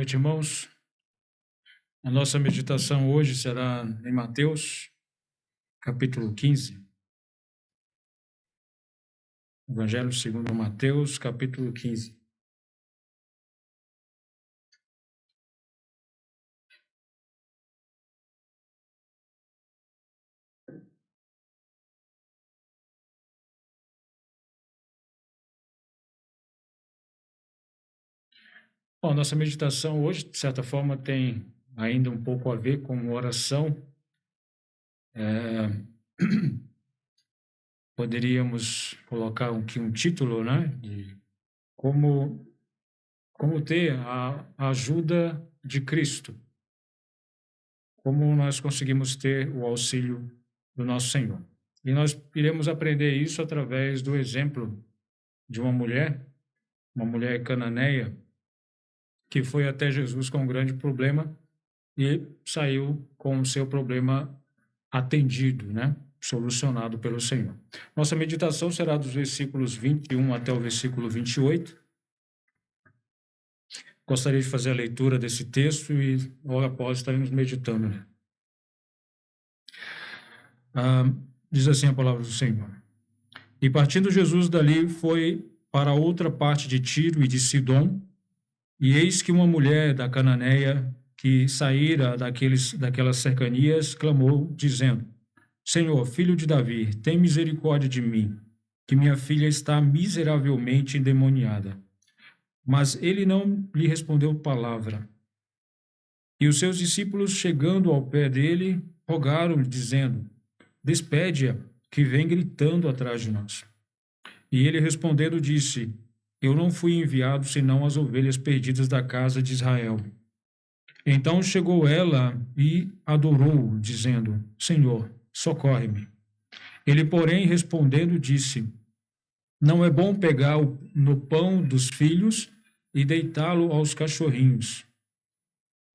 noite, irmãos. A nossa meditação hoje será em Mateus, capítulo 15. Evangelho segundo Mateus, capítulo 15. Bom, a nossa meditação hoje, de certa forma, tem ainda um pouco a ver com oração. Poderíamos colocar aqui um título, né, de como ter a ajuda de Cristo, como nós conseguimos ter o auxílio do nosso Senhor. E nós iremos aprender isso através do exemplo de uma mulher cananeia, que foi até Jesus com um grande problema e saiu com o seu problema atendido, né? Solucionado pelo Senhor. Nossa meditação será dos versículos 21 até o versículo 28. Gostaria de fazer a leitura desse texto e logo após estaremos meditando. Diz assim a palavra do Senhor. E partindo Jesus dali foi para outra parte de Tiro e de Sidom, e eis que uma mulher da Cananeia, que saíra daquelas cercanias, clamou, dizendo: Senhor, filho de Davi, tem misericórdia de mim, que minha filha está miseravelmente endemoniada. Mas ele não lhe respondeu palavra. E os seus discípulos, chegando ao pé dele, rogaram-lhe, dizendo: Despede-a, que vem gritando atrás de nós. E ele respondendo disse: Eu não fui enviado senão as ovelhas perdidas da casa de Israel. Então chegou ela e adorou, dizendo: Senhor, socorre-me. Ele, porém, respondendo, disse: Não é bom pegar no pão dos filhos e deitá-lo aos cachorrinhos.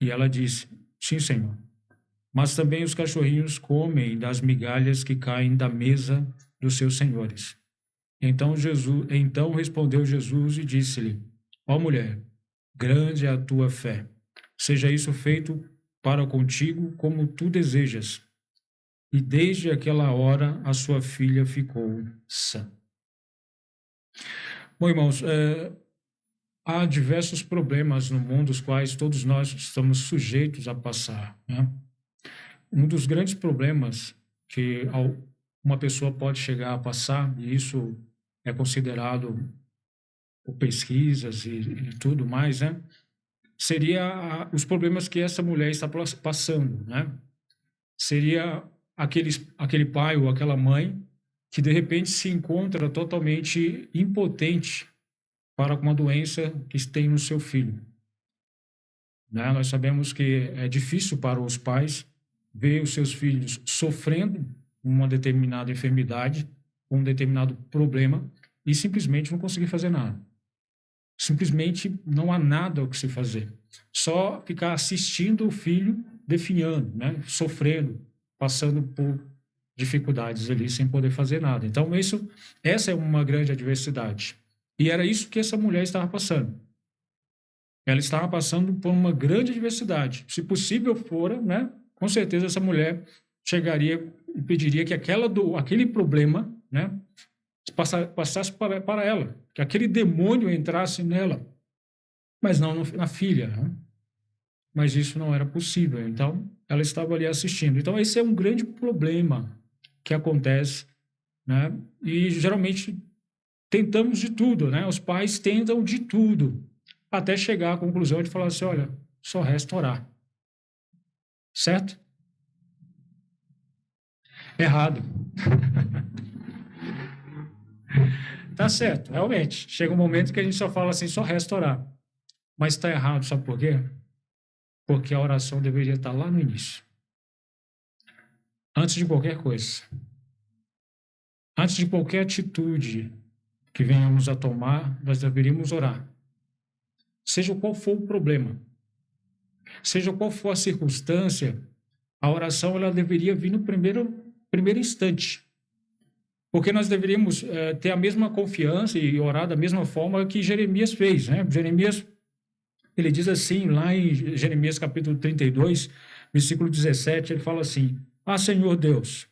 E ela disse: Sim, Senhor. Mas também os cachorrinhos comem das migalhas que caem da mesa dos seus senhores. Então respondeu Jesus e disse-lhe: Ó mulher, grande é a tua fé. Seja isso feito para contigo como tu desejas. E desde aquela hora a sua filha ficou sã. Bom, irmãos, há diversos problemas no mundo, os quais todos nós estamos sujeitos a passar, né? Um dos grandes problemas que uma pessoa pode chegar a passar, e isso é considerado por pesquisas e tudo mais, né? Seria os problemas que essa mulher está passando, né? Seria aquele pai ou aquela mãe que de repente se encontra totalmente impotente para uma doença que tem no seu filho, né? Nós sabemos que é difícil para os pais ver os seus filhos sofrendo uma determinada enfermidade, um determinado problema, e simplesmente não conseguir fazer nada. Simplesmente não há nada o que se fazer. Só ficar assistindo o filho definhando, né? Sofrendo, passando por dificuldades ali sem poder fazer nada. Então, essa é uma grande adversidade. E era isso que essa mulher estava passando. Ela estava passando por uma grande adversidade. Se possível fora, né? Com certeza essa mulher chegaria e pediria que aquele problema, né, passasse para ela, que aquele demônio entrasse nela, mas não na filha, né? Mas isso não era possível, então ela estava ali assistindo. Então esse é um grande problema que acontece, né? E geralmente tentamos de tudo, né? Os pais tentam de tudo, até chegar à conclusão de falar assim: olha, só resta orar. Certo? Errado. Tá certo, realmente. Chega um momento que a gente só fala assim, só resta orar. Mas está errado, sabe por quê? Porque a oração deveria estar lá no início. Antes de qualquer coisa. Antes de qualquer atitude que venhamos a tomar, nós deveríamos orar. Seja qual for o problema, seja qual for a circunstância, a oração ela deveria vir no primeiro instante. Porque nós deveríamos ter a mesma confiança e orar da mesma forma que Jeremias fez, né? Jeremias, Ele diz assim, lá em Jeremias capítulo 32, versículo 17, ele fala assim: Ah, Senhor Deus,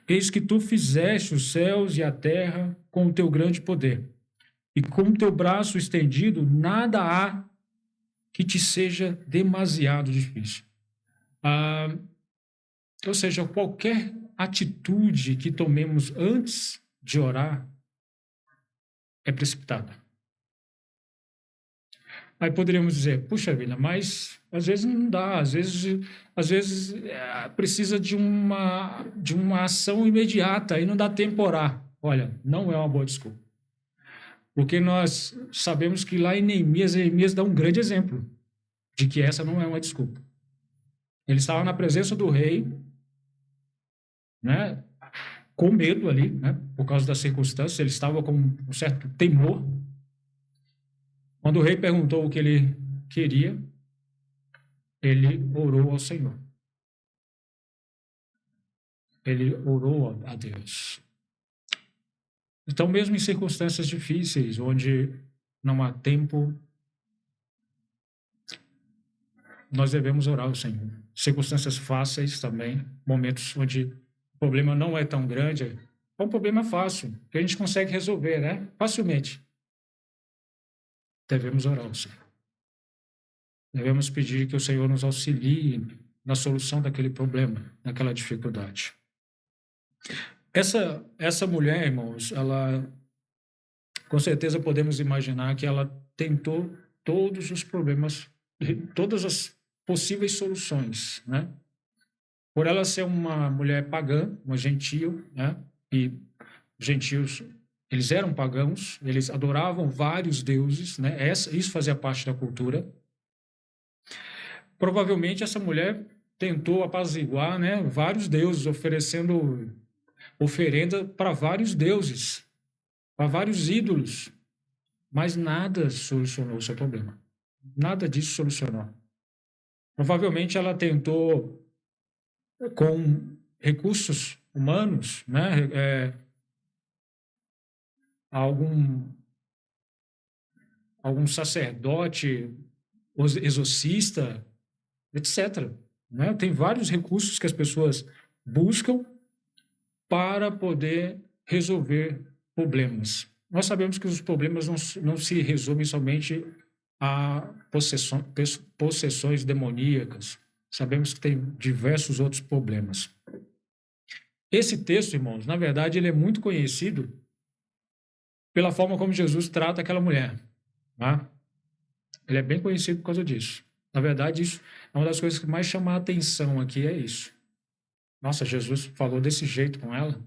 eis que tu fizeste os céus e a terra com o teu grande poder, e com o teu braço estendido, nada há que te seja demasiado difícil. Ah, ou seja, qualquer atitude que tomemos antes de orar é precipitada. Aí poderíamos dizer, puxa vida, mas às vezes não dá, às vezes precisa de uma ação imediata, aí não dá tempo para orar. Olha, não é uma boa desculpa. Porque nós sabemos que lá em Neemias dá um grande exemplo de que essa não é uma desculpa. Ele estava na presença do rei, né, com medo ali, né, por causa das circunstâncias, ele estava com um certo temor. Quando o rei perguntou o que ele queria, ele orou ao Senhor. Ele orou a Deus. Então, mesmo em circunstâncias difíceis, onde não há tempo, nós devemos orar ao Senhor. Circunstâncias fáceis também, momentos onde o problema não é tão grande, é um problema fácil, que a gente consegue resolver, né? Facilmente. Devemos orar ao Senhor. Devemos pedir que o Senhor nos auxilie na solução daquele problema, daquela dificuldade. Essa mulher, irmãos, ela, com certeza podemos imaginar que ela tentou todos os problemas, todas as possíveis soluções, né? Por ela ser uma mulher pagã, uma gentil, né? E gentios, eles eram pagãos, eles adoravam vários deuses, né? Isso fazia parte da cultura. Provavelmente essa mulher tentou apaziguar, né, vários deuses, oferecendo oferenda para vários deuses, para vários ídolos, mas nada solucionou o seu problema. Nada disso solucionou. Provavelmente ela tentou, com recursos humanos, né, algum sacerdote, exorcista, etc. Né? Tem vários recursos que as pessoas buscam para poder resolver problemas. Nós sabemos que os problemas não se resumem somente a possessões demoníacas. Sabemos que tem diversos outros problemas. Esse texto, irmãos, na verdade, ele é muito conhecido pela forma como Jesus trata aquela mulher. Tá? Ele é bem conhecido por causa disso. Na verdade, isso é uma das coisas que mais chama a atenção aqui, é isso. Nossa, Jesus falou desse jeito com ela.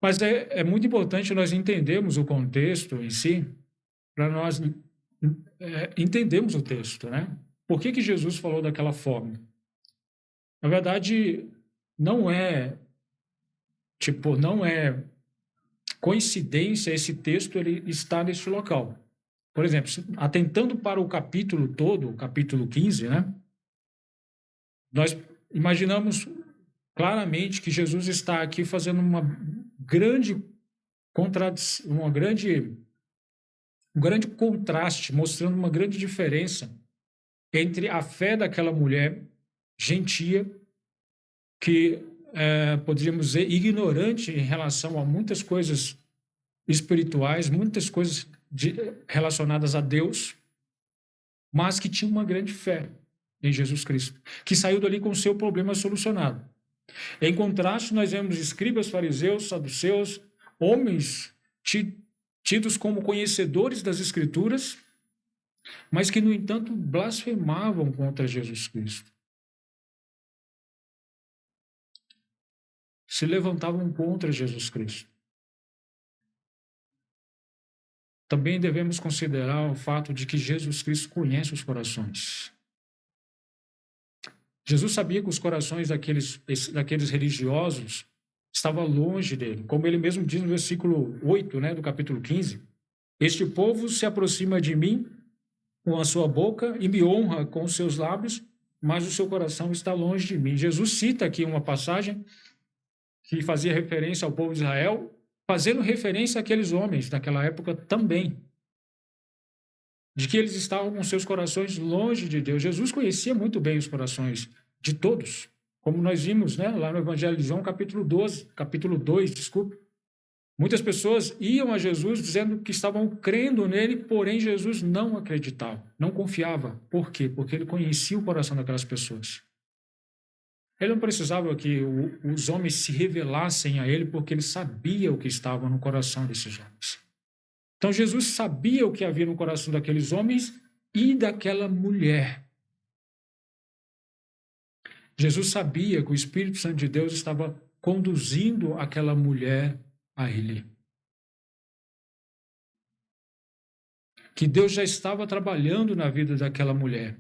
Mas é muito importante nós entendermos o contexto em si, para nós entendermos o texto, né? Por que Jesus falou daquela forma? Na verdade, não é coincidência esse texto ele está nesse local. Por exemplo, atentando para o capítulo todo, o capítulo 15, né? Nós imaginamos claramente que Jesus está aqui fazendo um grande contraste, mostrando uma grande diferença entre a fé daquela mulher gentia, que poderíamos dizer ignorante em relação a muitas coisas espirituais, muitas coisas relacionadas a Deus, mas que tinha uma grande fé em Jesus Cristo, que saiu dali com o seu problema solucionado. Em contraste, nós vemos escribas, fariseus, saduceus, homens tidos como conhecedores das Escrituras, mas que, no entanto, blasfemavam contra Jesus Cristo. Se levantavam contra Jesus Cristo. Também devemos considerar o fato de que Jesus Cristo conhece os corações. Jesus sabia que os corações daqueles religiosos estavam longe dele. Como ele mesmo diz no versículo 8, né, do capítulo 15. Este povo se aproxima de mim com a sua boca e me honra com os seus lábios, mas o seu coração está longe de mim. Jesus cita aqui uma passagem que fazia referência ao povo de Israel, fazendo referência àqueles homens daquela época também. de que eles estavam com seus corações longe de Deus. Jesus conhecia muito bem os corações de todos, como nós vimos, né, lá no Evangelho de João, capítulo 2, desculpe. Muitas pessoas iam a Jesus dizendo que estavam crendo nele, porém Jesus não acreditava, não confiava. Por quê? Porque ele conhecia o coração daquelas pessoas. Ele não precisava que os homens se revelassem a ele, porque ele sabia o que estava no coração desses homens. Então Jesus sabia o que havia no coração daqueles homens e daquela mulher. Jesus sabia que o Espírito Santo de Deus estava conduzindo aquela mulher a ele. Que Deus já estava trabalhando na vida daquela mulher.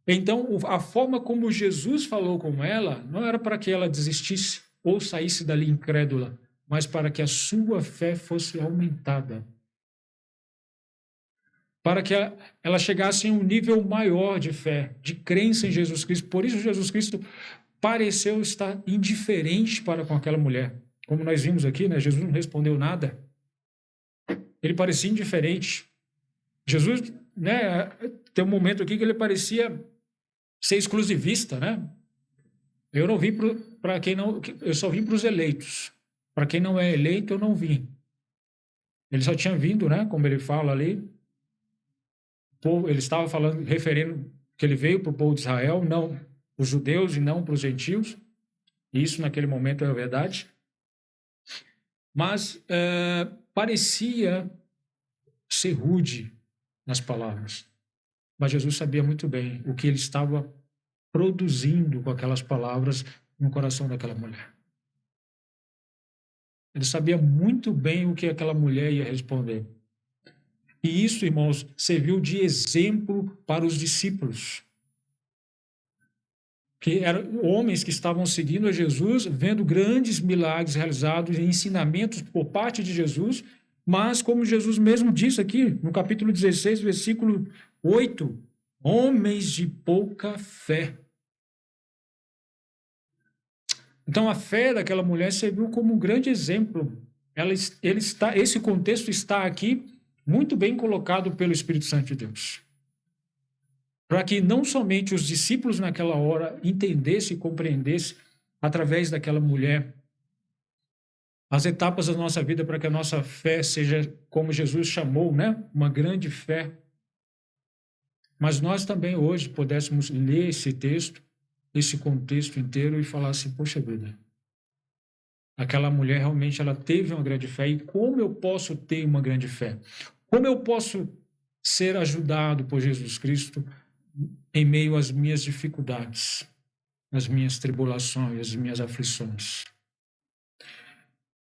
Então, a forma como Jesus falou com ela não era para que ela desistisse ou saísse dali incrédula, mas para que a sua fé fosse aumentada. Para que ela chegasse em um nível maior de fé, de crença em Jesus Cristo. Por isso, Jesus Cristo pareceu estar indiferente para com aquela mulher. Como nós vimos aqui, né? Jesus não respondeu nada. Ele parecia indiferente. Jesus, né, tem um momento aqui que ele parecia ser exclusivista, né? Eu não vim para quem não, eu só vim para os eleitos. Para quem não é eleito, eu não vim. Ele só tinha vindo, né, como ele fala ali, ele estava falando, referindo que ele veio para o povo de Israel, não os judeus e não para os gentios. Isso naquele momento é verdade. Mas parecia ser rude nas palavras. Mas Jesus sabia muito bem o que ele estava produzindo com aquelas palavras no coração daquela mulher. Ele sabia muito bem o que aquela mulher ia responder. E isso, irmãos, serviu de exemplo para os discípulos, que eram homens que estavam seguindo a Jesus, vendo grandes milagres realizados e ensinamentos por parte de Jesus, mas, como Jesus mesmo disse aqui, no capítulo 16, versículo 8, homens de pouca fé. Então, a fé daquela mulher serviu como um grande exemplo. Esse contexto está aqui muito bem colocado pelo Espírito Santo de Deus. Para que não somente os discípulos naquela hora entendessem e compreendessem, através daquela mulher, as etapas da nossa vida para que a nossa fé seja, como Jesus chamou, né, uma grande fé. Mas nós também hoje pudéssemos ler esse texto, esse contexto inteiro e falar assim, poxa vida, aquela mulher realmente ela teve uma grande fé. E como eu posso ter uma grande fé? Como eu posso ser ajudado por Jesus Cristo em meio às minhas dificuldades, às minhas tribulações, às minhas aflições?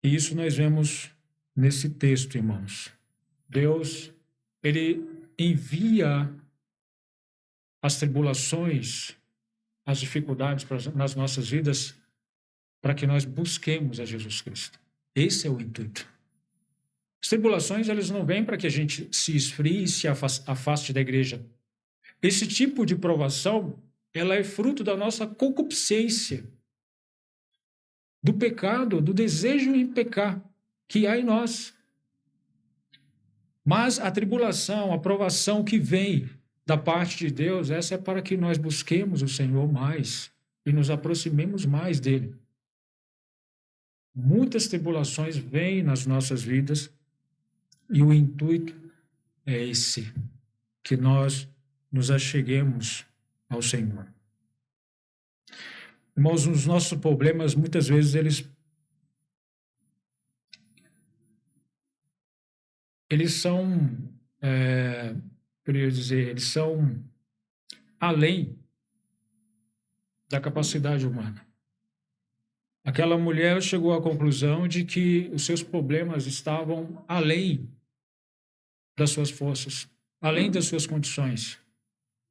E isso nós vemos nesse texto, irmãos. Deus, ele envia as tribulações, as dificuldades nas nossas vidas para que nós busquemos a Jesus Cristo. Esse é o intuito. As tribulações, elas não vêm para que a gente se esfrie e se afaste da igreja. Esse tipo de provação, ela é fruto da nossa concupiscência, do pecado, do desejo em pecar que há em nós. Mas a tribulação, a provação que vem da parte de Deus, essa é para que nós busquemos o Senhor mais e nos aproximemos mais dele. Muitas tribulações vêm nas nossas vidas e o intuito é esse, que nós nos acheguemos ao Senhor. Irmãos, os nossos problemas, muitas vezes, eles são, eles são além da capacidade humana. Aquela mulher chegou à conclusão de que os seus problemas estavam além das suas forças, além das suas condições.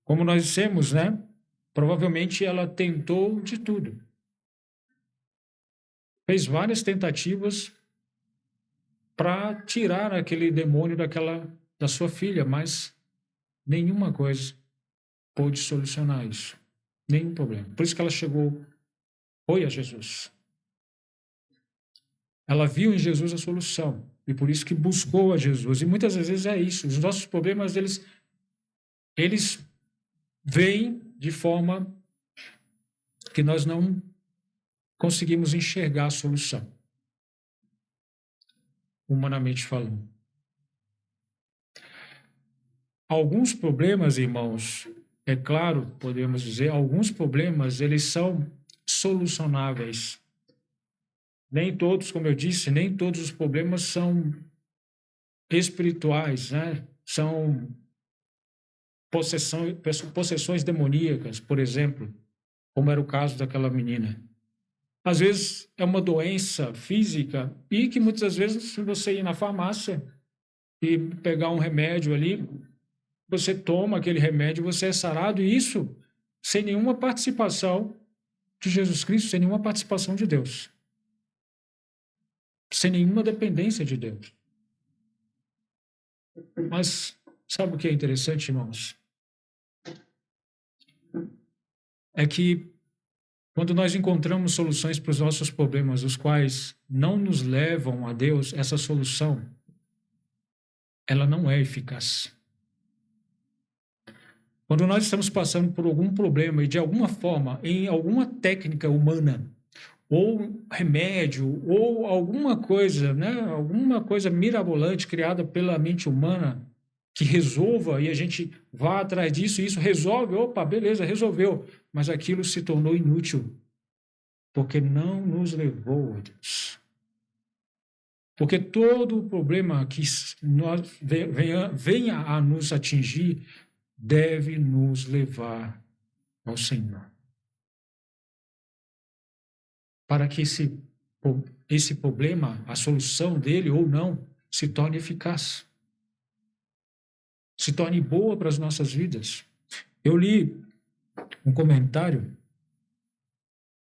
Como nós dissemos, né? Provavelmente ela tentou de tudo. Fez várias tentativas para tirar aquele demônio da sua filha, mas nenhuma coisa pôde solucionar isso. Nenhum problema. Por isso que ela foi a Jesus. Ela viu em Jesus a solução e por isso que buscou a Jesus. E muitas vezes é isso. Os nossos problemas, eles eles vêm de forma que nós não conseguimos enxergar a solução, humanamente falando. Alguns problemas, irmãos, é claro, podemos dizer, alguns problemas, eles são solucionáveis. Nem todos, como eu disse, nem todos os problemas são espirituais, né? São possessões demoníacas, por exemplo, como era o caso daquela menina. Às vezes é uma doença física e que muitas vezes, se você ir na farmácia e pegar um remédio ali, você toma aquele remédio, você é sarado, e isso sem nenhuma participação de Jesus Cristo, sem nenhuma participação de Deus, sem nenhuma dependência de Deus. Mas sabe o que é interessante, irmãos? É que quando nós encontramos soluções para os nossos problemas, os quais não nos levam a Deus, essa solução, ela não é eficaz. Quando nós estamos passando por algum problema e de alguma forma, em alguma técnica humana, ou remédio, ou alguma coisa, né, alguma coisa mirabolante criada pela mente humana que resolva e a gente vá atrás disso e isso resolve, opa, beleza, resolveu, mas aquilo se tornou inútil, porque não nos levou a Deus. Porque todo o problema que venha a nos atingir deve nos levar ao Senhor. Para que esse problema, a solução dele ou não, se torne eficaz, se torne boa para as nossas vidas. Eu li um comentário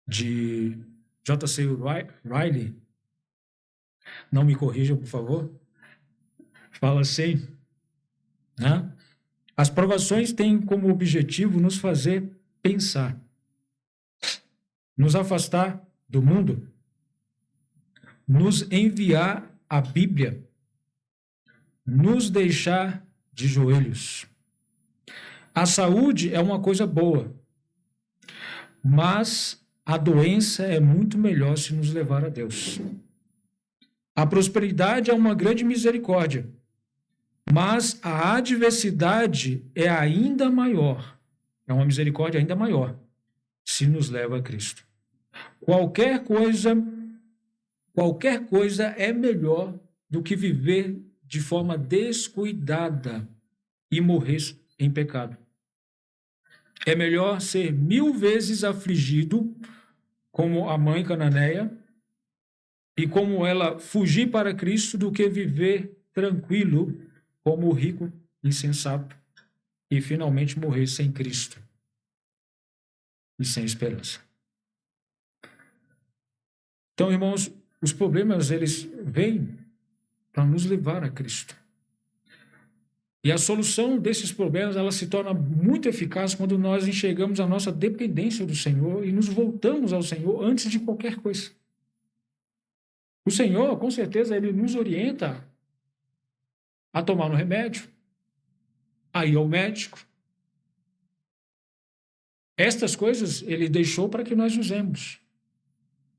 de J.C. Riley, não me corrijam, por favor, fala assim, né? As provações têm como objetivo nos fazer pensar, nos afastar do mundo, nos enviar a Bíblia, nos deixar de joelhos. A saúde é uma coisa boa, mas a doença é muito melhor se nos levar a Deus. A prosperidade é uma grande misericórdia, mas a adversidade é ainda maior, é uma misericórdia ainda maior, se nos leva a Cristo. Qualquer coisa é melhor do que viver de forma descuidada e morrer em pecado. É melhor ser 1000 vezes afligido, como a mãe cananeia, e como ela fugir para Cristo, do que viver tranquilo, como o rico insensato, e finalmente morrer sem Cristo e sem esperança. Então, irmãos, os problemas, eles vêm para nos levar a Cristo. E a solução desses problemas, ela se torna muito eficaz quando nós enxergamos a nossa dependência do Senhor e nos voltamos ao Senhor antes de qualquer coisa. O Senhor, com certeza, ele nos orienta a tomar um remédio, a ir ao médico. Estas coisas ele deixou para que nós usemos.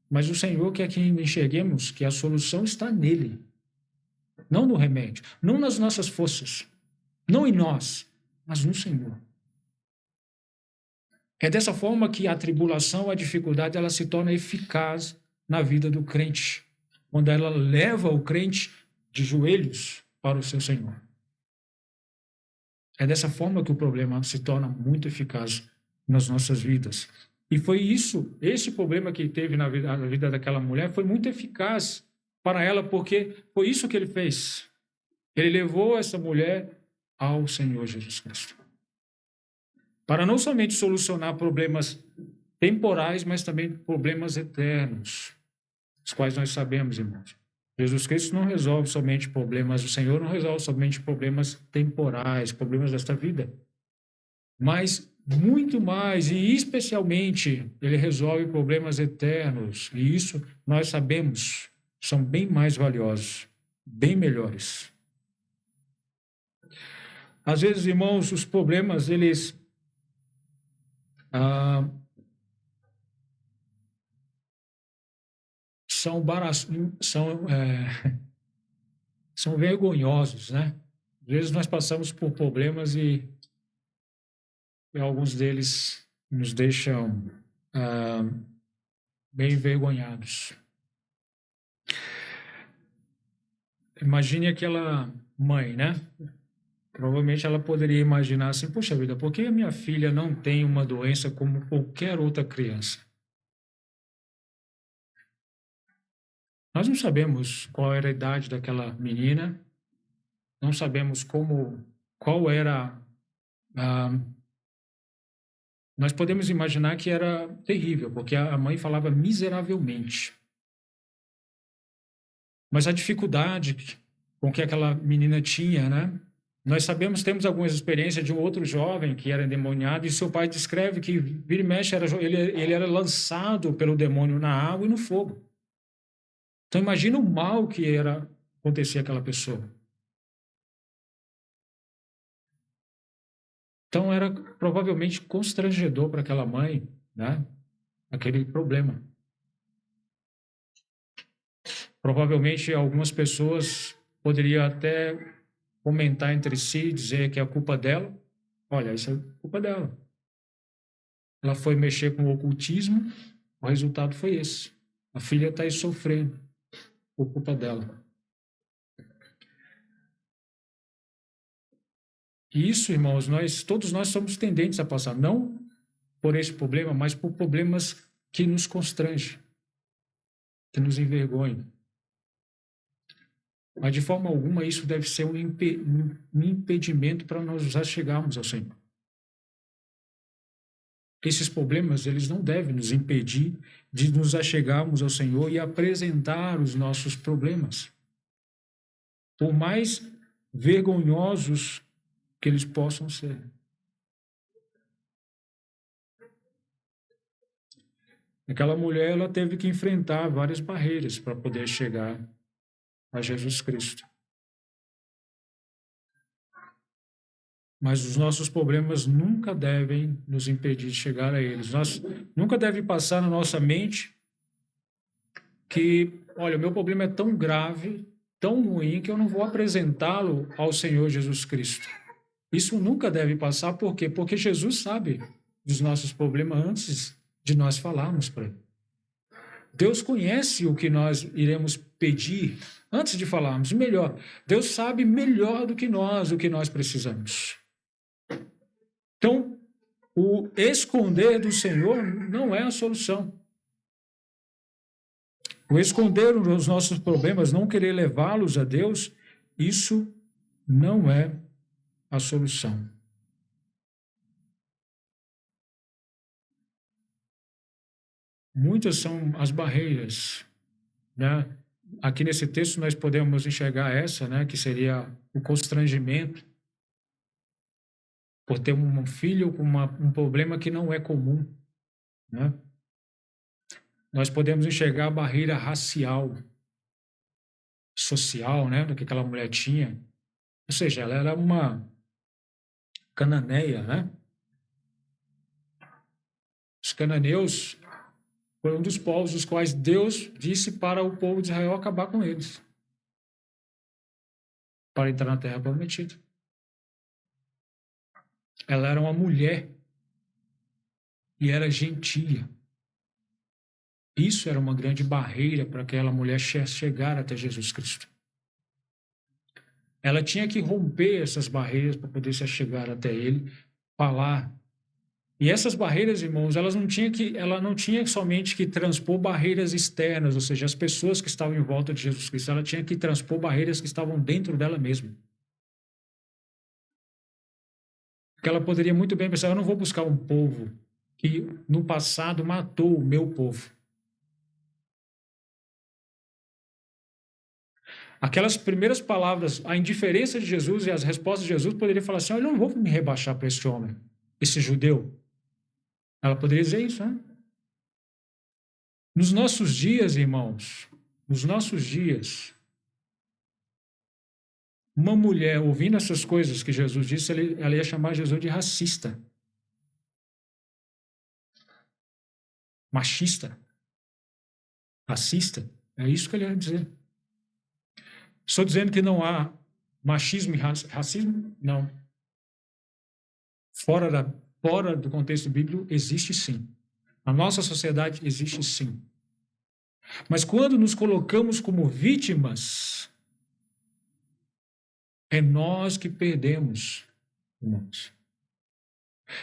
Mas o Senhor quer que enxerguemos que a solução está nele, não no remédio, não nas nossas forças, não em nós, mas no Senhor. É dessa forma que a tribulação, a dificuldade, ela se torna eficaz na vida do crente, quando ela leva o crente de joelhos para o seu Senhor. É dessa forma que o problema se torna muito eficaz nas nossas vidas. E foi isso, esse problema que teve na vida daquela mulher, foi muito eficaz para ela, porque foi isso que ele fez. Ele levou essa mulher ao Senhor Jesus Cristo. Para não somente solucionar problemas temporais, mas também problemas eternos, os quais nós sabemos, irmãos. Jesus Cristo não resolve somente problemas, o Senhor não resolve somente problemas temporais, problemas desta vida, mas muito mais e especialmente ele resolve problemas eternos, e isso nós sabemos, são bem mais valiosos, bem melhores. Às vezes, irmãos, os problemas, eles ah, são, são, são vergonhosos, né? Às vezes nós passamos por problemas e alguns deles nos deixam bem envergonhados. Imagine aquela mãe, né? Provavelmente ela poderia imaginar assim, poxa vida, por que a minha filha não tem uma doença como qualquer outra criança? Nós não sabemos qual era a idade daquela menina, não sabemos qual era a... Nós podemos imaginar que era terrível, porque a mãe falava miseravelmente. Mas a dificuldade com que aquela menina tinha, né? Nós sabemos, temos algumas experiências de um outro jovem que era endemoniado, e seu pai descreve que, vira e mexe, ele era lançado pelo demônio na água e no fogo. Então, imagina o mal que era acontecer àquela pessoa. Então, era provavelmente constrangedor para aquela mãe, né? Aquele problema. Provavelmente, algumas pessoas poderiam até comentar entre si, dizer que é a culpa dela. Olha, isso é culpa dela. Ela foi mexer com o ocultismo, o resultado foi esse. A filha está aí sofrendo por culpa dela. E isso, irmãos, todos nós somos tendentes a passar, não por esse problema, mas por problemas que nos constrangem, que nos envergonham. Mas, de forma alguma, isso deve ser um impedimento para nós já chegarmos ao Senhor. Esses problemas, eles não devem nos impedir de nos achegarmos ao Senhor e apresentar os nossos problemas. Por mais vergonhosos que eles possam ser. Aquela mulher, ela teve que enfrentar várias barreiras para poder chegar a Jesus Cristo. Mas os nossos problemas nunca devem nos impedir de chegar a eles. Nunca deve passar na nossa mente que, olha, o meu problema é tão grave, tão ruim, que eu não vou apresentá-lo ao Senhor Jesus Cristo. Isso nunca deve passar, por quê? Porque Jesus sabe dos nossos problemas antes de nós falarmos para Ele. Deus conhece o que nós iremos pedir antes de falarmos. Melhor, Deus sabe melhor do que nós o que nós precisamos. Então, o esconder do Senhor não é a solução. O esconder os nossos problemas, não querer levá-los a Deus, isso não é a solução. Muitas são as barreiras, né? Aqui nesse texto nós podemos enxergar essa, né, que seria o constrangimento por ter um filho com um problema que não é comum, né? Nós podemos enxergar a barreira racial, social, né, do que aquela mulher tinha. Ou seja, ela era uma cananeia, né? Os cananeus foram um dos povos os quais Deus disse para o povo de Israel acabar com eles, para entrar na terra prometida. Ela era uma mulher e era gentia. Isso era uma grande barreira para aquela mulher chegar até Jesus Cristo. Ela tinha que romper essas barreiras para poder se chegar até Ele, falar. E essas barreiras, irmãos, ela não tinha somente que transpor barreiras externas, ou seja, as pessoas que estavam em volta de Jesus Cristo, ela tinha que transpor barreiras que estavam dentro dela mesma. Porque ela poderia muito bem pensar, eu não vou buscar um povo que no passado matou o meu povo. Aquelas primeiras palavras, a indiferença de Jesus e as respostas de Jesus, poderia falar assim, eu não vou me rebaixar para esse homem, esse judeu. Ela poderia dizer isso, né? Nos nossos dias, irmãos, nos nossos dias, uma mulher ouvindo essas coisas que Jesus disse, ela ia chamar Jesus de racista, machista, racista. É isso que ele ia dizer. Estou dizendo que não há machismo e racismo? Não. Fora do contexto bíblico, existe sim. Na nossa sociedade, existe sim. Mas quando nos colocamos como vítimas, é nós que perdemos, irmãos.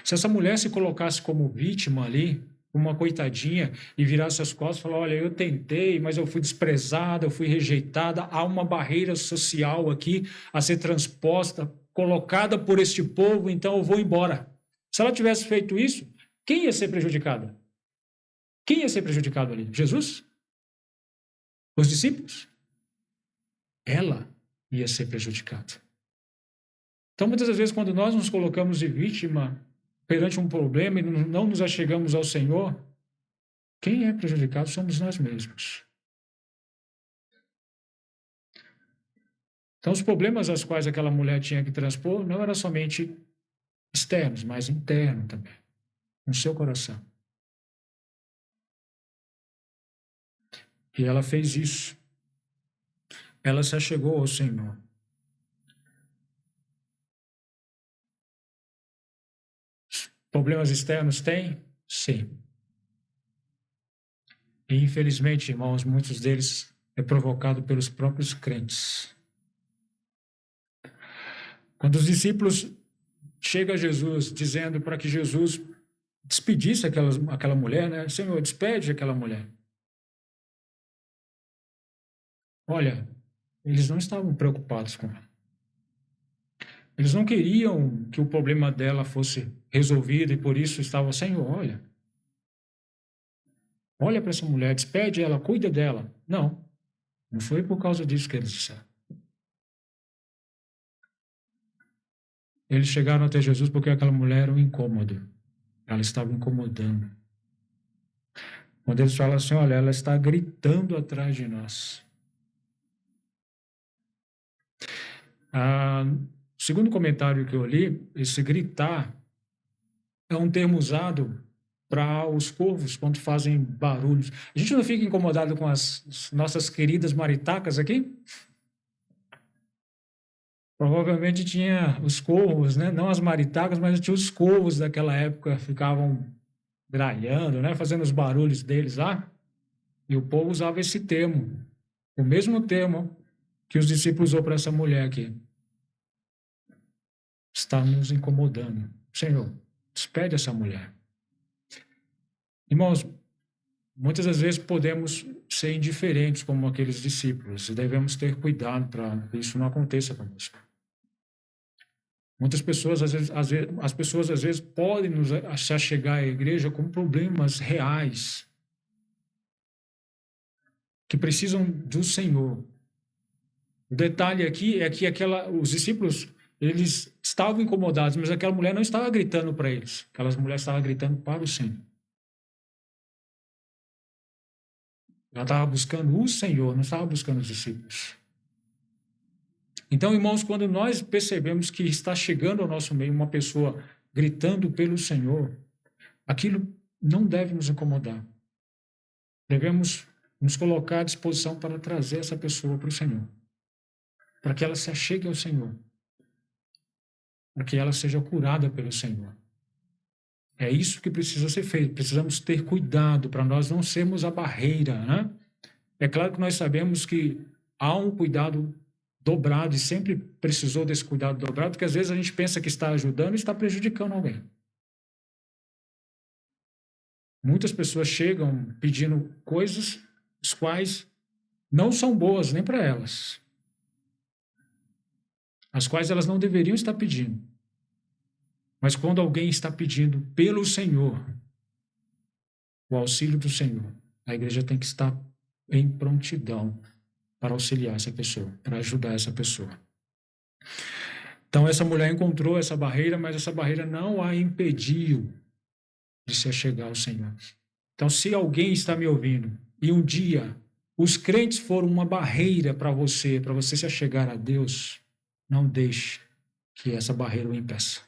Se essa mulher se colocasse como vítima ali, uma coitadinha, e virasse as costas e falar, olha, eu tentei, mas eu fui desprezada, eu fui rejeitada, há uma barreira social aqui a ser transposta, colocada por este povo, então eu vou embora. Se ela tivesse feito isso, quem ia ser prejudicada? Quem ia ser prejudicado ali? Jesus? Os discípulos? Ela ia ser prejudicada. Então, muitas das vezes, quando nós nos colocamos de vítima perante um problema e não nos achegamos ao Senhor, quem é prejudicado somos nós mesmos. Então, os problemas aos quais aquela mulher tinha que transpor não eram somente externos, mas internos também, no seu coração. E ela fez isso. Ela se achegou ao Senhor. Problemas externos tem? Sim. E, infelizmente, irmãos, muitos deles é provocado pelos próprios crentes. Quando os discípulos chegam a Jesus dizendo para que Jesus despedisse aquela mulher, né? Senhor, despede aquela mulher. Olha, eles não estavam preocupados com ela. Eles não queriam que o problema dela fosse resolvido e por isso estavam, Senhor, olha para essa mulher, despede ela, cuida dela. Não, não foi por causa disso que eles disseram. Eles chegaram até Jesus porque aquela mulher era um incômodo. Ela estava incomodando. Quando eles falam assim, olha, ela está gritando atrás de nós. Segundo o comentário que eu li, esse gritar é um termo usado para os corvos quando fazem barulhos. A gente não fica incomodado com as nossas queridas maritacas aqui? Provavelmente tinha os corvos, né? Não as maritacas, mas tinha os corvos daquela época, ficavam gralhando, né? Fazendo os barulhos deles lá. E o povo usava esse termo, o mesmo termo que os discípulos usou para essa mulher aqui. Está nos incomodando. Senhor, despede essa mulher. Irmãos, muitas das vezes podemos ser indiferentes como aqueles discípulos e devemos ter cuidado para que isso não aconteça conosco. Muitas pessoas, as pessoas às vezes podem se achegar à igreja com problemas reais que precisam do Senhor. O detalhe aqui é que os discípulos, eles estavam incomodados, mas aquela mulher não estava gritando para eles. Aquela mulher estava gritando para o Senhor. Ela estava buscando o Senhor, não estava buscando os discípulos. Então, irmãos, quando nós percebemos que está chegando ao nosso meio uma pessoa gritando pelo Senhor, aquilo não deve nos incomodar. Devemos nos colocar à disposição para trazer essa pessoa para o Senhor, para que ela se achegue ao Senhor, para que ela seja curada pelo Senhor. É isso que precisa ser feito. Precisamos ter cuidado para nós não sermos a barreira, né? É claro que nós sabemos que há um cuidado dobrado e sempre precisou desse cuidado dobrado, porque às vezes a gente pensa que está ajudando e está prejudicando alguém. Muitas pessoas chegam pedindo coisas as quais não são boas nem para elas, as quais elas não deveriam estar pedindo. Mas quando alguém está pedindo pelo Senhor, o auxílio do Senhor, a igreja tem que estar em prontidão para auxiliar essa pessoa, para ajudar essa pessoa. Então, essa mulher encontrou essa barreira, mas essa barreira não a impediu de se achegar ao Senhor. Então, se alguém está me ouvindo e um dia os crentes foram uma barreira para você se achegar a Deus, não deixe que essa barreira o impeça.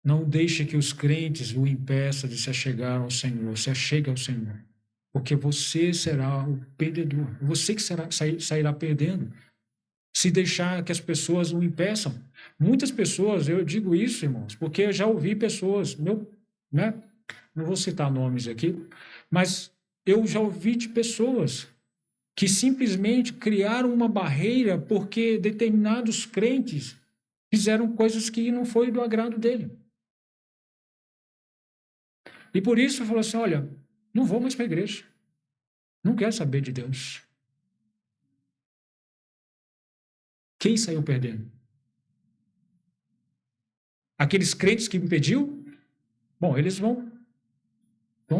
Não deixe que os crentes o impeçam de se achegar ao Senhor. Se achegue ao Senhor. Porque você será o perdedor. Você que sairá perdendo. Se deixar que as pessoas o impeçam. Muitas pessoas, eu digo isso, irmãos, porque eu já ouvi pessoas, né? Não vou citar nomes aqui, mas eu já ouvi de pessoas que simplesmente criaram uma barreira porque determinados crentes fizeram coisas que não foi do agrado dele. E por isso falou assim, olha, não vou mais para a igreja. Não quero saber de Deus. Quem saiu perdendo? Aqueles crentes que impediu? Bom, eles vão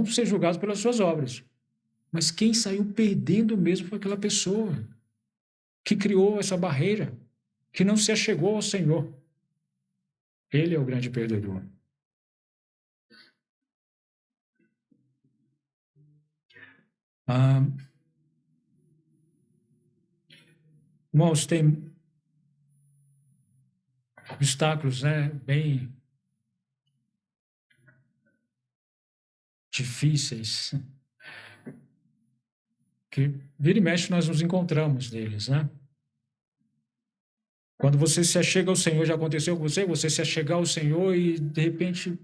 ser julgados pelas suas obras. Mas quem saiu perdendo mesmo foi aquela pessoa que criou essa barreira, que não se achegou ao Senhor. Ele é o grande perdedor. Irmãos, tem obstáculos, né, bem difíceis, que vira e mexe nós nos encontramos neles, né? Quando você se achega ao Senhor, já aconteceu com você se achegar ao Senhor e, de repente,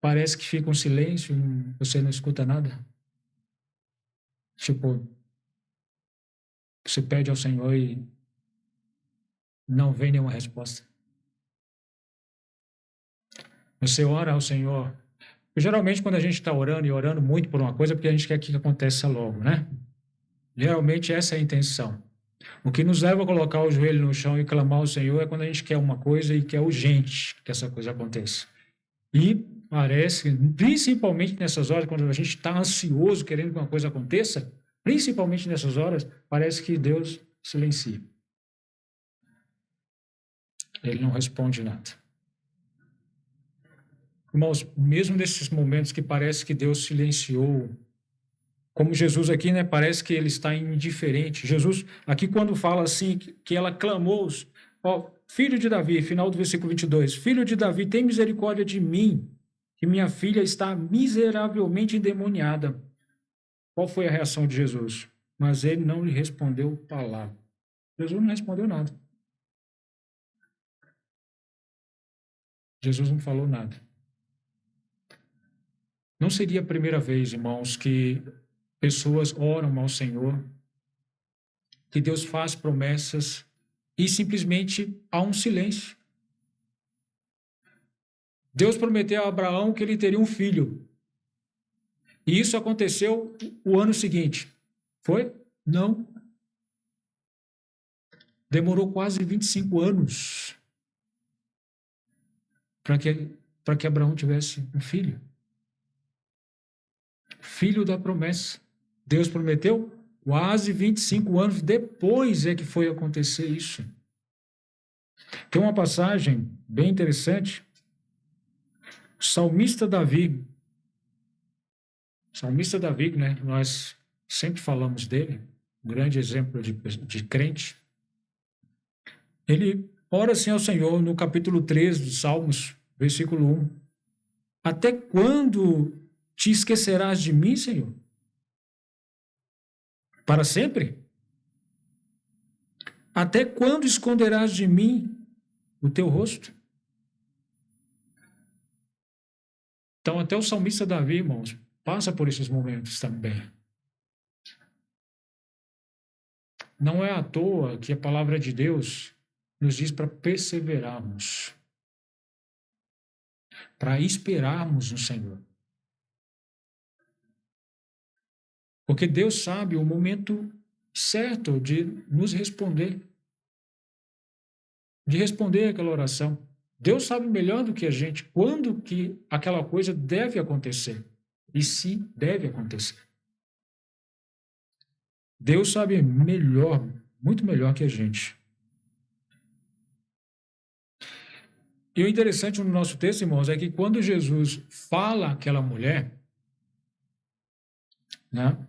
parece que fica um silêncio, você não escuta nada? Tipo, você pede ao Senhor e não vem nenhuma resposta. Você ora ao Senhor. Geralmente, quando a gente está orando e orando muito por uma coisa, é porque a gente quer que aconteça logo, né? Geralmente, essa é a intenção. O que nos leva a colocar o joelho no chão e clamar ao Senhor é quando a gente quer uma coisa e quer urgente que essa coisa aconteça. E parece, principalmente nessas horas, quando a gente está ansioso, querendo que uma coisa aconteça, principalmente nessas horas, parece que Deus silencia. Ele não responde nada. Irmãos, mesmo nesses momentos que parece que Deus silenciou, como Jesus aqui, né, parece que ele está indiferente. Jesus, aqui quando fala assim, que ela clamou, ó, filho de Davi, final do versículo 22, filho de Davi, tem misericórdia de mim, que minha filha está miseravelmente endemoniada. Qual foi a reação de Jesus? Mas ele não lhe respondeu palavra. Jesus não respondeu nada. Jesus não falou nada. Não seria a primeira vez, irmãos, que pessoas oram ao Senhor, que Deus faz promessas e simplesmente há um silêncio. Deus prometeu a Abraão que ele teria um filho. E isso aconteceu o ano seguinte. Foi? Não. Demorou quase 25 anos para que Abraão tivesse um filho. Filho da promessa. Deus prometeu, quase 25 anos depois é que foi acontecer isso. Tem uma passagem bem interessante. O salmista Davi, né? Nós sempre falamos dele, um grande exemplo de crente. Ele ora assim ao Senhor no capítulo 3 dos Salmos, versículo 1. Até quando te esquecerás de mim, Senhor? Para sempre? Até quando esconderás de mim o teu rosto? Então, até o salmista Davi, irmãos, passa por esses momentos também. Não é à toa que a palavra de Deus nos diz para perseverarmos, para esperarmos no Senhor. Porque Deus sabe o momento certo de nos responder, de responder aquela oração. Deus sabe melhor do que a gente quando que aquela coisa deve acontecer e se deve acontecer. Deus sabe melhor, muito melhor que a gente. E o interessante no nosso texto, irmãos, é que quando Jesus fala àquela mulher, né?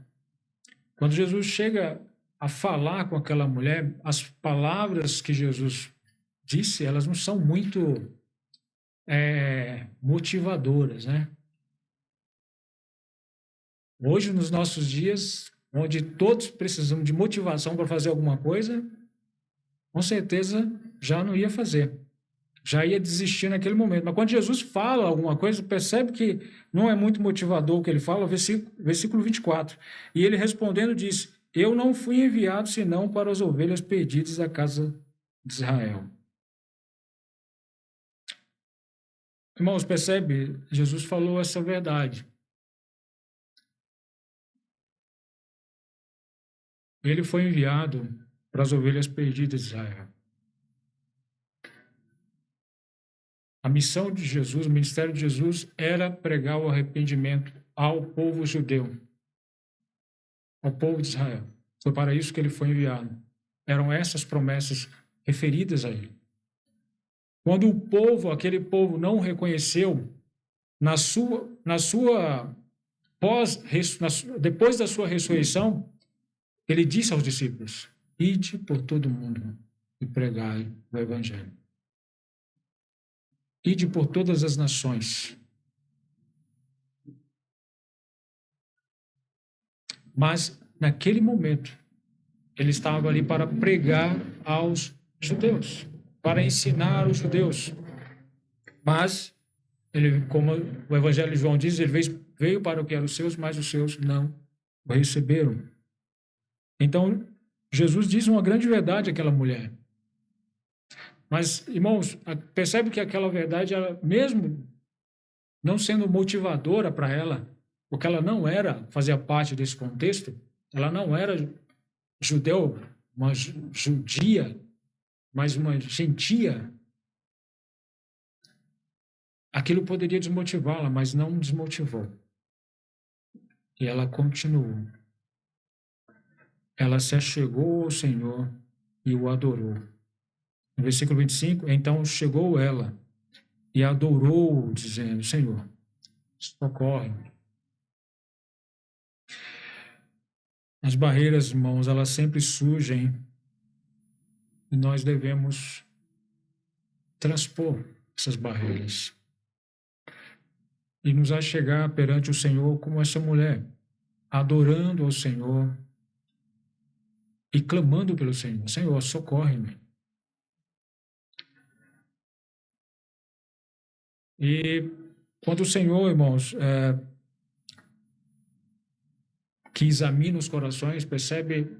Quando Jesus chega a falar com aquela mulher, as palavras que Jesus disse, elas não são muito motivadoras, né? Hoje, nos nossos dias, onde todos precisam de motivação para fazer alguma coisa, com certeza já não ia fazer, já ia desistir naquele momento. Mas quando Jesus fala alguma coisa, percebe que não é muito motivador o que ele fala, versículo 24. E ele respondendo diz: eu não fui enviado senão para as ovelhas perdidas da casa de Israel. Irmãos, percebe? Jesus falou essa verdade. Ele foi enviado para as ovelhas perdidas de Israel. A missão de Jesus, o ministério de Jesus, era pregar o arrependimento ao povo judeu, ao povo de Israel. Foi para isso que ele foi enviado. Eram essas promessas referidas a ele. Quando o povo, aquele povo, não o reconheceu, depois da sua ressurreição, ele disse aos discípulos: ide por todo mundo e pregai o evangelho. Ide por todas as nações. Mas, naquele momento, ele estava ali para pregar aos judeus, para ensinar os judeus. Mas, ele, como o Evangelho de João diz, ele veio para o que eram os seus, mas os seus não o receberam. Então, Jesus diz uma grande verdade àquela mulher. Mas, irmãos, percebe que aquela verdade, ela, mesmo não sendo motivadora para ela, porque ela não era, fazia parte desse contexto, ela não era judeu, uma judia, mas uma gentia, aquilo poderia desmotivá-la, mas não desmotivou. E ela continuou. Ela se achegou ao Senhor e o adorou. No versículo 25, então chegou ela e adorou, dizendo: Senhor, socorre-me. As barreiras, irmãos, elas sempre surgem e nós devemos transpor essas barreiras e nos achegar perante o Senhor como essa mulher, adorando ao Senhor e clamando pelo Senhor: Senhor, socorre-me. E quando o Senhor, irmãos, que examina os corações, percebe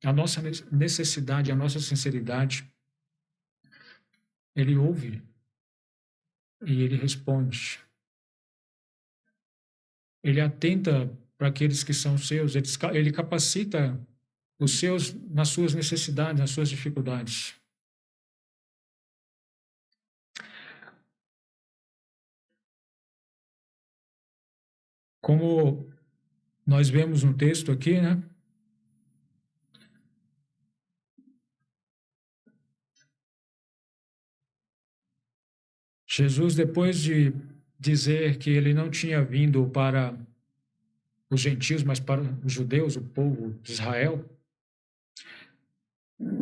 a nossa necessidade, a nossa sinceridade, ele ouve e ele responde. Ele atenta para aqueles que são seus, ele capacita os seus nas suas necessidades, nas suas dificuldades. Como nós vemos no texto aqui, né? Jesus, depois de dizer que ele não tinha vindo para os gentios, mas para os judeus, o povo de Israel,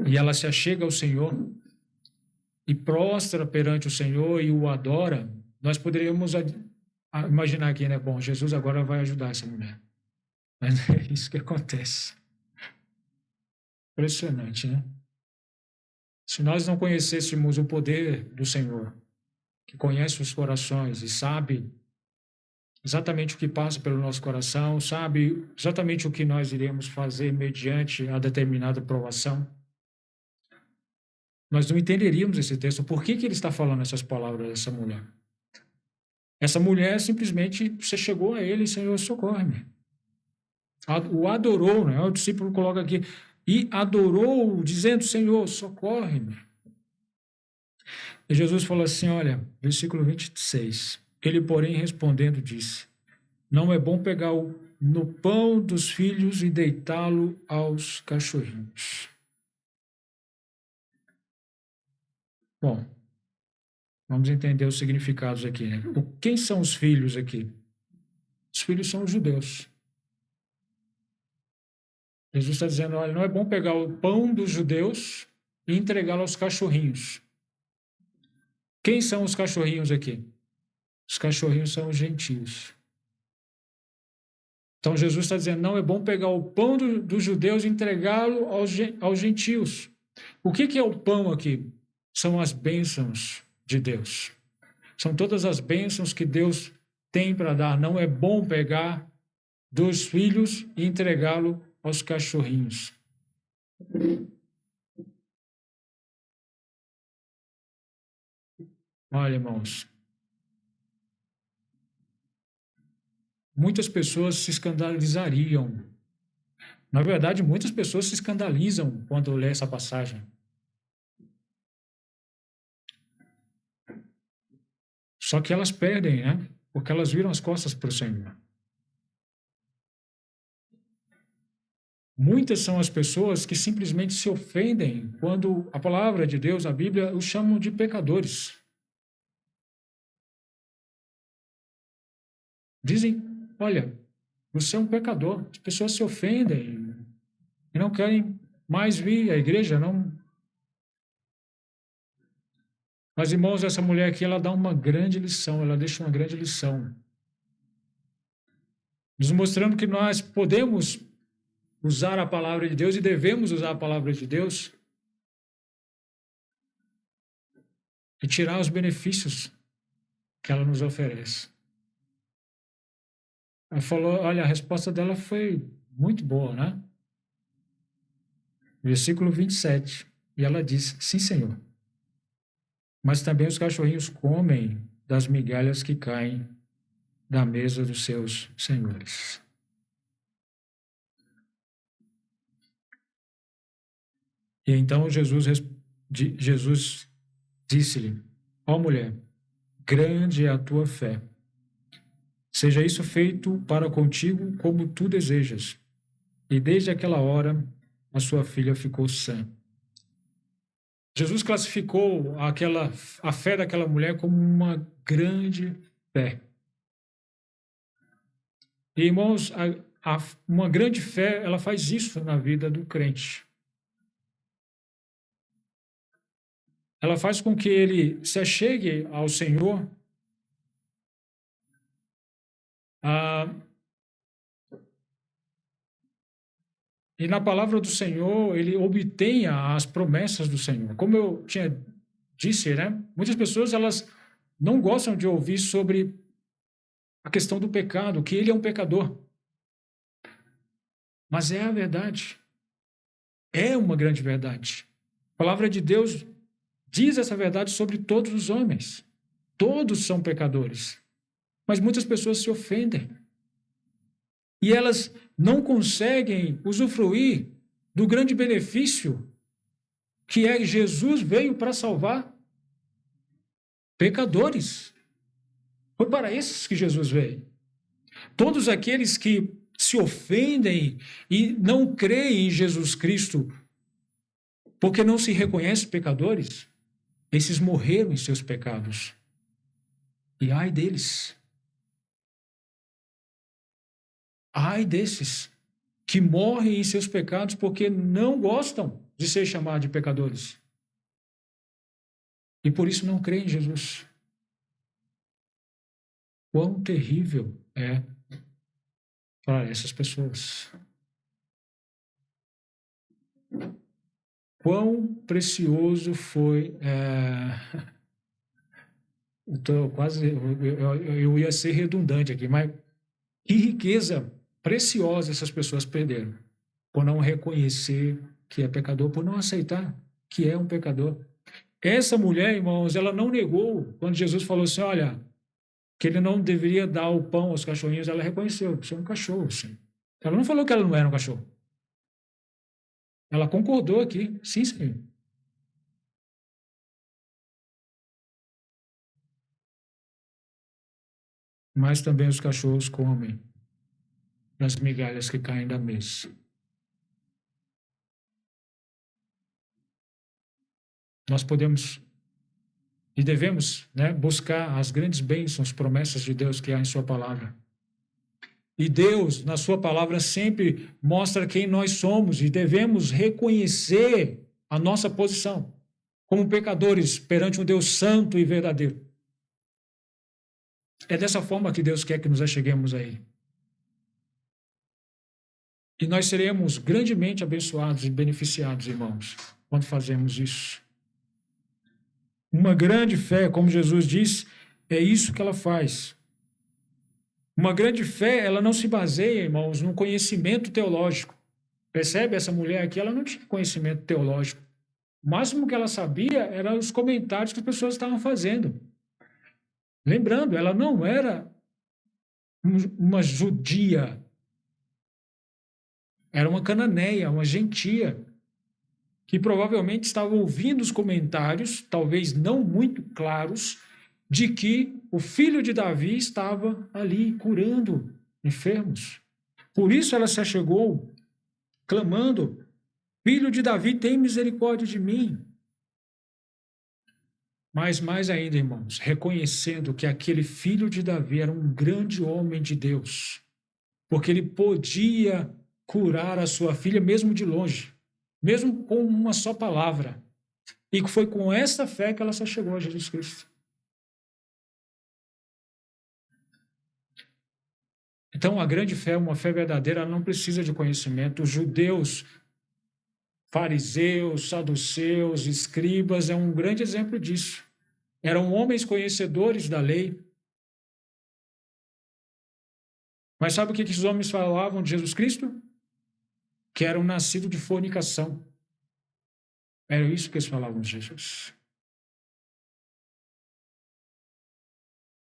e ela se achega ao Senhor e prostra perante o Senhor e o adora, nós poderíamos imaginar aqui, né? Bom, Jesus agora vai ajudar essa mulher. Mas não é isso que acontece. Impressionante, né? Se nós não conhecêssemos o poder do Senhor, que conhece os corações e sabe exatamente o que passa pelo nosso coração, sabe exatamente o que nós iremos fazer mediante a determinada provação, nós não entenderíamos esse texto. Por que ele está falando essas palavras dessa mulher? Essa mulher simplesmente, você chegou a ele, Senhor, socorre-me. O adorou, né? O discípulo coloca aqui, e adorou, dizendo: Senhor, socorre-me. E Jesus falou assim, olha, versículo 26, ele, porém, respondendo, disse: não é bom pegar no pão dos filhos e deitá-lo aos cachorrinhos. Bom, vamos entender os significados aqui, né? Quem são os filhos aqui? Os filhos são os judeus. Jesus está dizendo, olha, não é bom pegar o pão dos judeus e entregá-lo aos cachorrinhos. Quem são os cachorrinhos aqui? Os cachorrinhos são os gentios. Então Jesus está dizendo, não é bom pegar o pão dos judeus e entregá-lo aos gentios. O que é o pão aqui? São as bênçãos de Deus. São todas as bênçãos que Deus tem para dar. Não é bom pegar dos filhos e entregá-lo aos cachorrinhos. Olha, irmãos, muitas pessoas se escandalizariam. Na verdade, muitas pessoas se escandalizam quando lê essa passagem. Só que elas perdem, né? Porque elas viram as costas para o Senhor. Muitas são as pessoas que simplesmente se ofendem quando a palavra de Deus, a Bíblia, os chamam de pecadores. Dizem, olha, você é um pecador. As pessoas se ofendem e não querem mais vir à igreja, não. Mas, irmãos, essa mulher aqui, ela dá uma grande lição, ela deixa uma grande lição, nos mostrando que nós podemos usar a palavra de Deus e devemos usar a palavra de Deus e tirar os benefícios que ela nos oferece. Ela falou, olha, a resposta dela foi muito boa, né? Versículo 27. E ela disse, sim, Senhor. Mas também os cachorrinhos comem das migalhas que caem da mesa dos seus senhores. E então Jesus disse-lhe, ó mulher, grande é a tua fé. Seja isso feito para contigo como tu desejas. E desde aquela hora, a sua filha ficou sã. Jesus classificou a fé daquela mulher como uma grande fé. E, irmãos, uma grande fé, ela faz isso na vida do crente. Ela faz com que ele se achegue ao Senhor e na palavra do Senhor ele obtenha as promessas do Senhor. Como eu disse, né? Muitas pessoas elas não gostam de ouvir sobre a questão do pecado, que ele é um pecador. Mas é a verdade. É uma grande verdade. A palavra de Deus diz essa verdade sobre todos os homens. Todos são pecadores. Mas muitas pessoas se ofendem. E elas não conseguem usufruir do grande benefício que é Jesus veio para salvar pecadores. Foi para esses que Jesus veio. Todos aqueles que se ofendem e não creem em Jesus Cristo porque não se reconhecem pecadores, esses morreram em seus pecados. E ai deles. Ai desses que morrem em seus pecados porque não gostam de ser chamados de pecadores. E por isso não creem em Jesus. Quão terrível é para essas pessoas. Quão precioso foi... Eu ia ser redundante aqui, mas que riqueza preciosa essas pessoas perderam por não reconhecer que é pecador, por não aceitar que é um pecador. Essa mulher, irmãos, ela não negou quando Jesus falou assim, olha, que ele não deveria dar o pão aos cachorrinhos, ela reconheceu, você é um cachorro, sim. Ela não falou que ela não era um cachorro. Ela concordou aqui, sim, Senhor. Mas também os cachorros comem das migalhas que caem da mesa. Nós podemos e devemos, né, buscar as grandes bênçãos, promessas de Deus que há em sua palavra. E Deus, na sua palavra, sempre mostra quem nós somos e devemos reconhecer a nossa posição como pecadores perante um Deus santo e verdadeiro. É dessa forma que Deus quer que nos acheguemos a Ele. E nós seremos grandemente abençoados e beneficiados, irmãos, quando fazemos isso. Uma grande fé, como Jesus diz, é isso que ela faz. Uma grande fé, ela não se baseia, irmãos, num conhecimento teológico. Percebe? Essa mulher aqui, ela não tinha conhecimento teológico. O máximo que ela sabia eram os comentários que as pessoas estavam fazendo. Lembrando, ela não era uma judia. Era uma cananeia, uma gentia, que provavelmente estava ouvindo os comentários, talvez não muito claros, de que o filho de Davi estava ali curando enfermos. Por isso ela se achegou, clamando: Filho de Davi, tem misericórdia de mim. Mas mais ainda, irmãos, reconhecendo que aquele filho de Davi era um grande homem de Deus, porque ele podia curar a sua filha mesmo de longe, mesmo com uma só palavra. E foi com essa fé que ela se chegou a Jesus Cristo. Então, a grande fé, uma fé verdadeira, ela não precisa de conhecimento. Os judeus, fariseus, saduceus, escribas, é um grande exemplo disso. Eram homens conhecedores da lei. Mas sabe o que esses homens falavam de Jesus Cristo? Que eram nascidos de fornicação. Era isso que eles falavam de Jesus.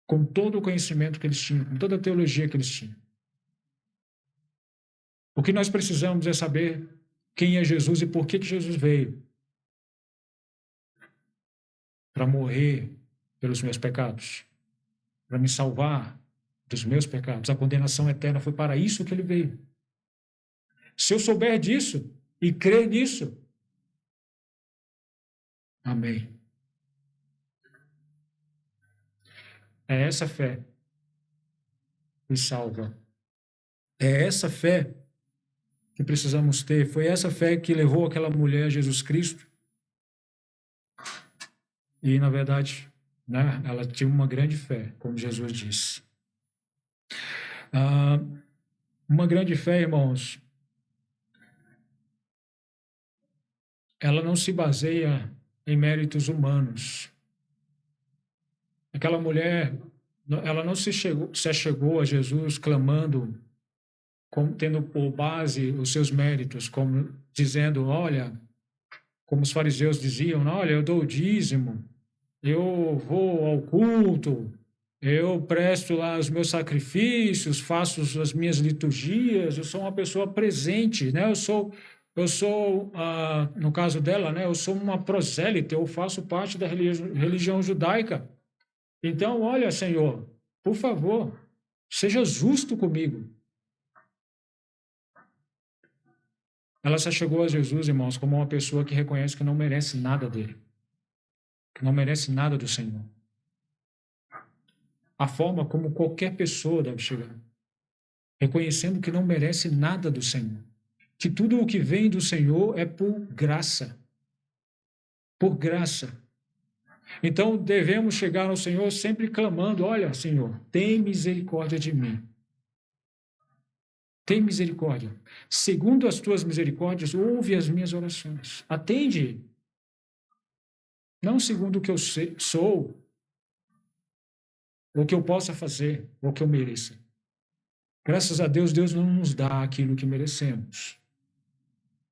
Com todo o conhecimento que eles tinham, com toda a teologia que eles tinham. O que nós precisamos é saber quem é Jesus e por que Jesus veio. Para morrer pelos meus pecados. Para me salvar dos meus pecados. A condenação eterna foi para isso que ele veio. Se eu souber disso e crer nisso, amém. É essa fé que salva. É essa fé que precisamos ter. Foi essa fé que levou aquela mulher a Jesus Cristo. E, na verdade, né, ela tinha uma grande fé, como Jesus disse. Uma grande fé, irmãos, ela não se baseia em méritos humanos. Aquela mulher, ela não se achegou a Jesus clamando, tendo por base os seus méritos, como dizendo, olha, como os fariseus diziam, olha, eu dou o dízimo, eu vou ao culto, eu presto lá os meus sacrifícios, faço as minhas liturgias, eu sou uma pessoa presente, né? Eu sou no caso dela, né? Eu sou uma prosélita, eu faço parte da religião judaica. Então, olha, Senhor, por favor, seja justo comigo. Ela se achegou a Jesus, irmãos, como uma pessoa que reconhece que não merece nada dele, que não merece nada do Senhor. A forma como qualquer pessoa deve chegar, reconhecendo que não merece nada do Senhor, que tudo o que vem do Senhor é por graça. Por graça. Então, devemos chegar ao Senhor sempre clamando, olha, Senhor, tem misericórdia de mim. Tem misericórdia. Segundo as tuas misericórdias, ouve as minhas orações. Atende. Não segundo o que eu sou, ou o que eu possa fazer, ou o que eu mereça. Graças a Deus, Deus não nos dá aquilo que merecemos.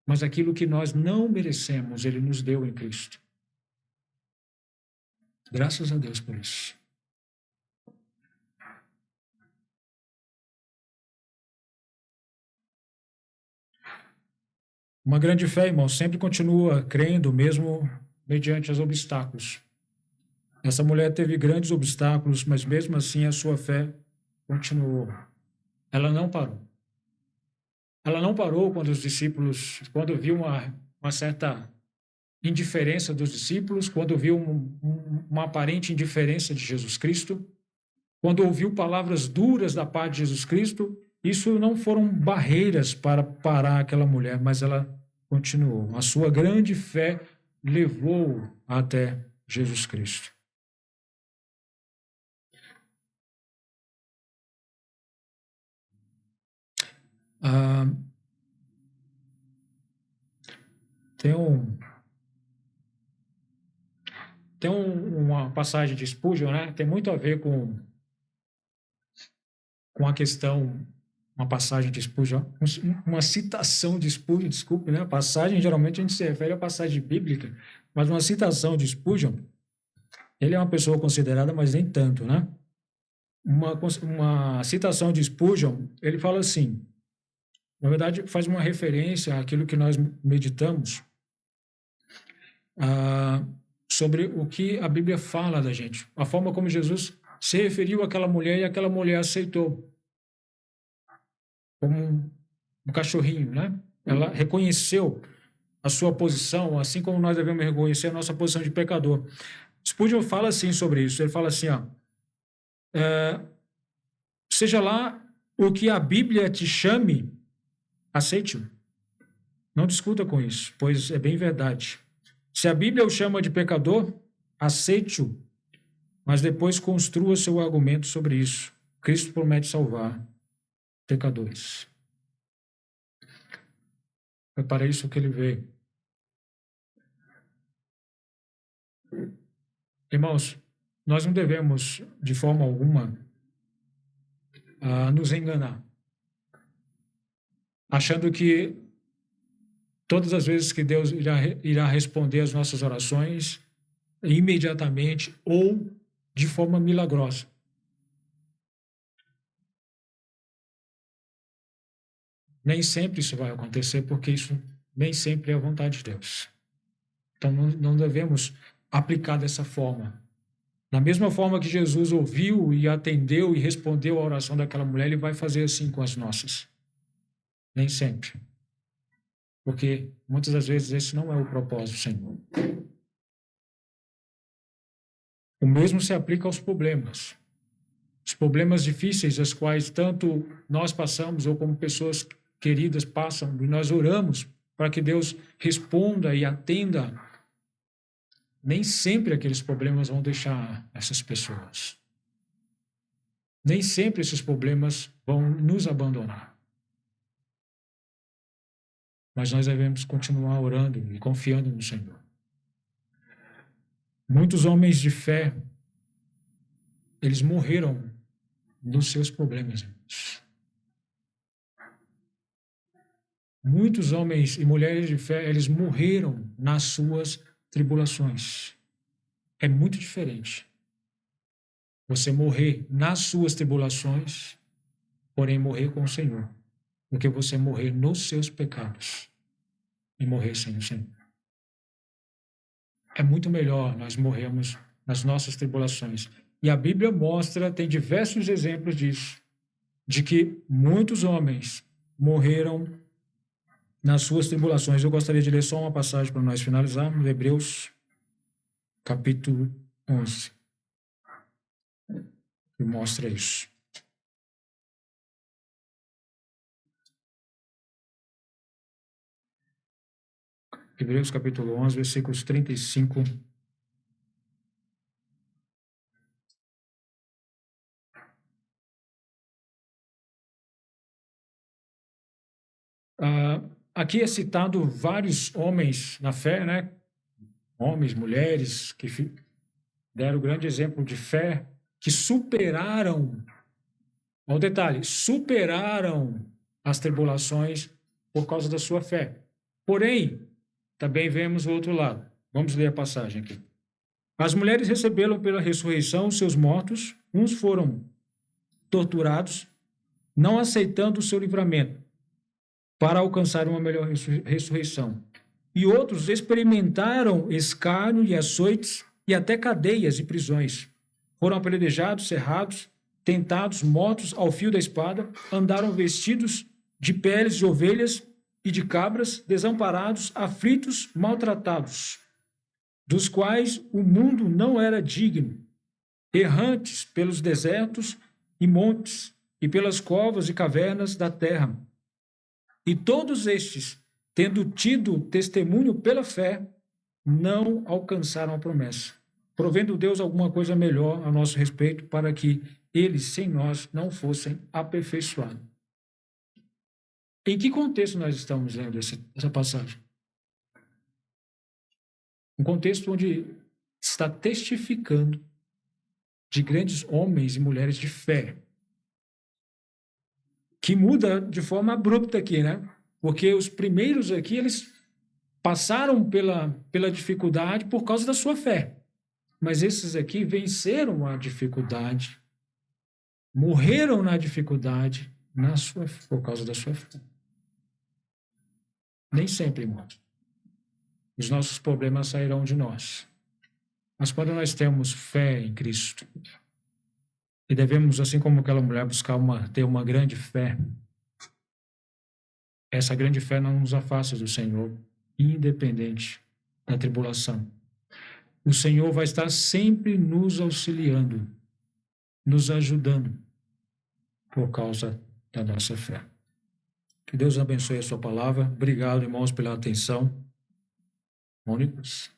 Mas aquilo que nós não merecemos, Ele nos deu em Cristo. Graças a Deus por isso. Uma grande fé, irmão, sempre continua crendo, mesmo mediante os obstáculos. Essa mulher teve grandes obstáculos, mas mesmo assim a sua fé continuou. Ela não parou. Ela não parou quando os discípulos, quando viu uma certa indiferença dos discípulos, quando viu uma aparente indiferença de Jesus Cristo, quando ouviu palavras duras da parte de Jesus Cristo, isso não foram barreiras para parar aquela mulher, mas ela continuou. A sua grande fé levou até Jesus Cristo. Tem uma passagem de Spurgeon, né? Tem muito a ver com a questão, uma passagem de Spurgeon, uma citação de Spurgeon, desculpe, né? A passagem, geralmente a gente se refere à passagem bíblica, mas uma citação de Spurgeon, ele é uma pessoa considerada, mas nem tanto, né? Uma citação de Spurgeon, ele fala assim, na verdade, faz uma referência àquilo que nós meditamos sobre o que a Bíblia fala da gente, a forma como Jesus se referiu àquela mulher e aquela mulher aceitou como um cachorrinho, né? Ela reconheceu a sua posição, assim como nós devemos reconhecer a nossa posição de pecador. Spurgeon fala assim sobre isso, ele fala assim, seja lá o que a Bíblia te chame, aceite-o. Não discuta com isso, pois é bem verdade. Se a Bíblia o chama de pecador, aceite-o, mas depois construa seu argumento sobre isso. Cristo promete salvar pecadores. É para isso que ele veio. Irmãos, nós não devemos, de forma alguma, nos enganar, achando que todas as vezes que Deus irá responder às nossas orações, imediatamente ou de forma milagrosa. Nem sempre isso vai acontecer, porque isso nem sempre é a vontade de Deus. Então, não devemos aplicar dessa forma. Da mesma forma que Jesus ouviu e atendeu e respondeu à oração daquela mulher, ele vai fazer assim com as nossas. Nem sempre. Porque muitas das vezes esse não é o propósito do Senhor. O mesmo se aplica aos problemas. Os problemas difíceis, as quais tanto nós passamos, ou como pessoas queridas passam, e nós oramos para que Deus responda e atenda. Nem sempre aqueles problemas vão deixar essas pessoas. Nem sempre esses problemas vão nos abandonar. Mas nós devemos continuar orando e confiando no Senhor. Muitos homens de fé, eles morreram nos seus problemas. Muitos homens e mulheres de fé, eles morreram nas suas tribulações. É muito diferente você morrer nas suas tribulações, porém morrer com o Senhor, do que você morrer nos seus pecados e morrer sem o Senhor. É muito melhor nós morrermos nas nossas tribulações. E a Bíblia mostra, tem diversos exemplos disso, de que muitos homens morreram nas suas tribulações. Eu gostaria de ler só uma passagem para nós finalizarmos, Hebreus, capítulo 11, que mostra isso. Hebreus, capítulo 11, versículos 35. Aqui é citado vários homens na fé, né? Homens, mulheres, que deram grande exemplo de fé, que superaram, ao detalhe, superaram as tribulações por causa da sua fé. Porém, também vemos o outro lado. Vamos ler a passagem aqui. As mulheres receberam pela ressurreição os seus mortos, uns foram torturados, não aceitando o seu livramento, para alcançar uma melhor ressurreição. E outros experimentaram escárnio e açoites e até cadeias e prisões. Foram apedrejados, cerrados, tentados, mortos ao fio da espada, andaram vestidos de peles de ovelhas e de cabras, desamparados, aflitos, maltratados, dos quais o mundo não era digno, errantes pelos desertos e montes, e pelas covas e cavernas da terra. E todos estes, tendo tido testemunho pela fé, não alcançaram a promessa, provendo Deus alguma coisa melhor a nosso respeito, para que eles, sem nós, não fossem aperfeiçoados. Em que contexto nós estamos lendo essa passagem? Um contexto onde está testificando de grandes homens e mulheres de fé, que muda de forma abrupta aqui, né? Porque os primeiros aqui, eles passaram pela dificuldade por causa da sua fé. Mas esses aqui venceram a dificuldade, morreram na dificuldade por causa da sua fé. Nem sempre, irmãos, os nossos problemas sairão de nós. Mas quando nós temos fé em Cristo, e devemos, assim como aquela mulher, ter uma grande fé, essa grande fé não nos afasta do Senhor, independente da tribulação. O Senhor vai estar sempre nos auxiliando, nos ajudando, por causa da nossa fé. Que Deus abençoe a sua palavra. Obrigado, irmãos, pela atenção. Mônicos.